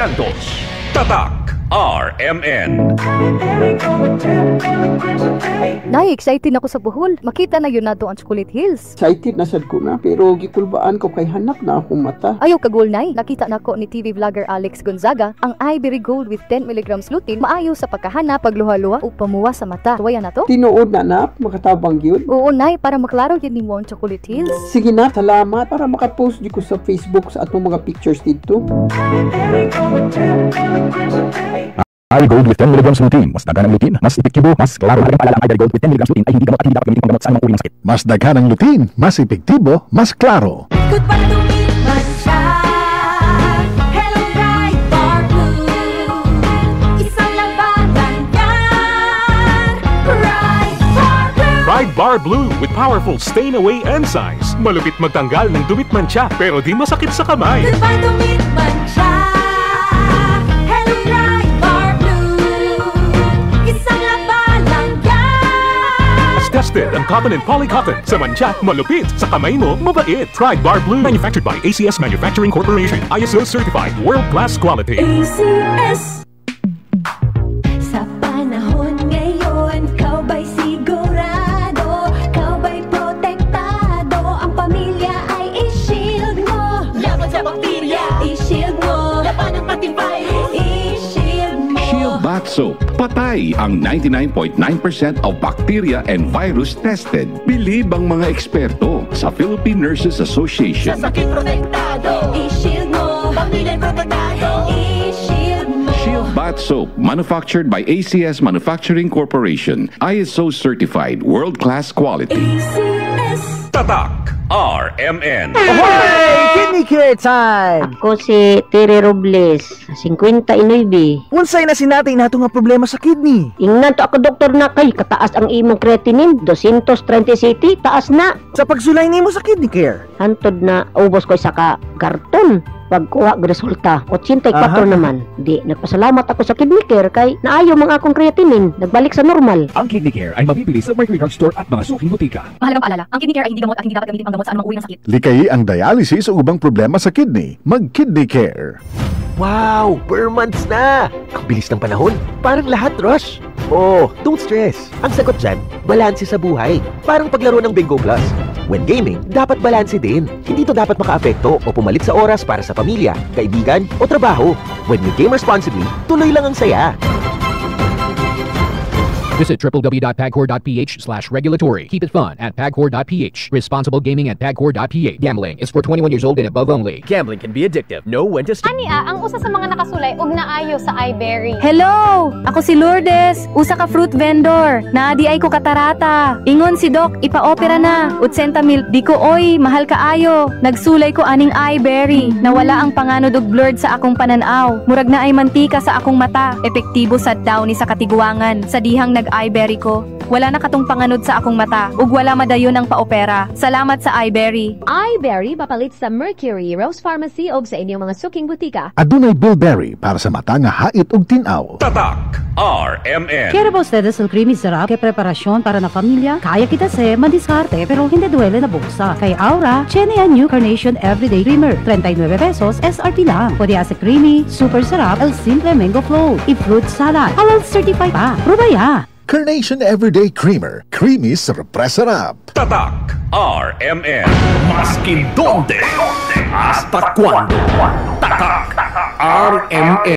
Santos. Tatak RMN. Nay, excited ako sa Bohol. Makita na yun nato ang Chocolate Hills. Excited na sad ko na, pero gikulbaan ko kay hanap na akong mata. Ayaw kagol, Nay. Nakita na ko ni TV vlogger Alex Gonzaga ang Ivory Gold with 10 mg lutein maayo sa pagkahanap, pagluha-luha o pamuwa sa mata. Tuwaya na to? Tinuod na makatabang yun. Oo, Nay, para maklaro yun ni mo ang Chocolate Hills. Sige na, salamat para makapost di ko sa Facebook sa atong mga pictures dito. Ivory Gold with 10 mg lutein. Mas daghan ang lutein, mas epektibo, mas klaro. Ang paalala, ang Ivory Gold with 10 mg lutein ay hindi gamot at hindi dapat gamitin panggamot sa anumang uri ng sakit. Mas daghan ang lutein, mas epektibo, mas klaro. Goodbye to me, Mancha. Hello, Ride Bar Blue. Isang labanan yan. Ride Bar Blue. Ride Bar Blue with powerful stain-away enzymes. Malupit magtanggal ng dumit mancha pero di masakit sa kamay. Goodbye to me, Mancha. Hello, Ride Bar Blue. Isang labanan yan. As tested ang cotton and polycotton. Sa mancha, malupit. Sa kamay mo, mabait. Ride Bar Blue. Manufactured by ACS Manufacturing Corporation. ISO certified. World-class quality. ACS. Sa panahon ngayon, kau ba'y sigurado? Kau ba'y protektado? Ang pamilya ay i-shield mo. Laban sa bakterya, i-shield mo. Laban ng pating virus, i-shield mo. Shield Bath Soap. Patay ang 99.9% of bacteria and virus tested. Bilib ang mga eksperto sa Philippine Nurses Sa Association. sakit protektado, i-shield mo. Pamilya'y protektado, i-shield mo. Shield Bath Soap, manufactured by ACS Manufacturing Corporation. ISO certified, world-class quality. ACS. Tatak RMN. Kidney care time! Ako si Tere Robles, 59. Unsay na sinatay nato nga problema sa kidney? Ingnan to ako doktor na kay kataas ang imong creatinine, 230 city, taas na. Sa pagsulay nimo sa kidney care. Hantod na ubos ko isa ka karton. Pagkuha ng resulta, 84 naman. Di, nagpasalamat ako sa kidney care kay naayo mga akong creatinine, nagbalik sa normal. Ang Kidney Care ay mabibili sa Mercury Drug Store at mga suking butika. Mahalagang paalala, ang kidney care ay hindi gamot at hindi dapat gamitin panggamot sa anumang uri ng sakit. Likayi ang dialysis o ubang problema sa kidney. Mag-Kidney Care. Wow! Per months na! Ang bilis ng panahon. Parang lahat rush. Oh, don't stress. Ang sagot dyan, balanse sa buhay. Parang paglaro ng Bingo Plus. When gaming, dapat balanse din. Hindi to dapat makaapekto o pumalit sa oras para sa pamilya, kaibigan o trabaho. When you game responsibly, tuloy lang ang saya. Visit www.pagcor.ph/regulatory. Keep it fun at pagcor.ph. Responsible gaming at pagcor.ph. Gambling is for 21 years old and above only. Gambling can be addictive. Know when to stop. Ania, ang usa sa mga nakasulay og naayo sa iBerry. Hello! Ako si Lourdes, usa ka fruit vendor. Naadi ay ko katarata. Ingon si Doc, ipa-opera na. 80 mil, di ko oy, mahal kaayo. Nagsulay ko aning iBerry. Nawala ang panganod og blurred sa akong pananaw. Murag na ay mantika sa akong mata. Epektibo sad daw ni sa katiguangan. Sa dihang nag-iBerry ko. Wala na katong panganod sa akong mata. Ug wala madayon ang paopera. Salamat sa iBerry. iBerry papalit sa Mercury, Rose Pharmacy o sa inyong mga suking butika. Adunay Bilberry para sa mata nga hait ug tinaw. Tatak RMN. Quiero pa ustedes el creamy sarap que preparasyon para na familia? Kaya kita se madiskarte pero hindi duele na bulsa. Kay Aura, Chene a New Carnation Everyday Creamer. 39 pesos SRP lang. Pwede asa creamy, super sarap, el simple mango float. I-fruit salad. Halal certified pa. Probaya! Carnation Everyday Creamer. Creamy sarap. Tatak RMN. Maskin donde hasta cuando. Tatak RMN.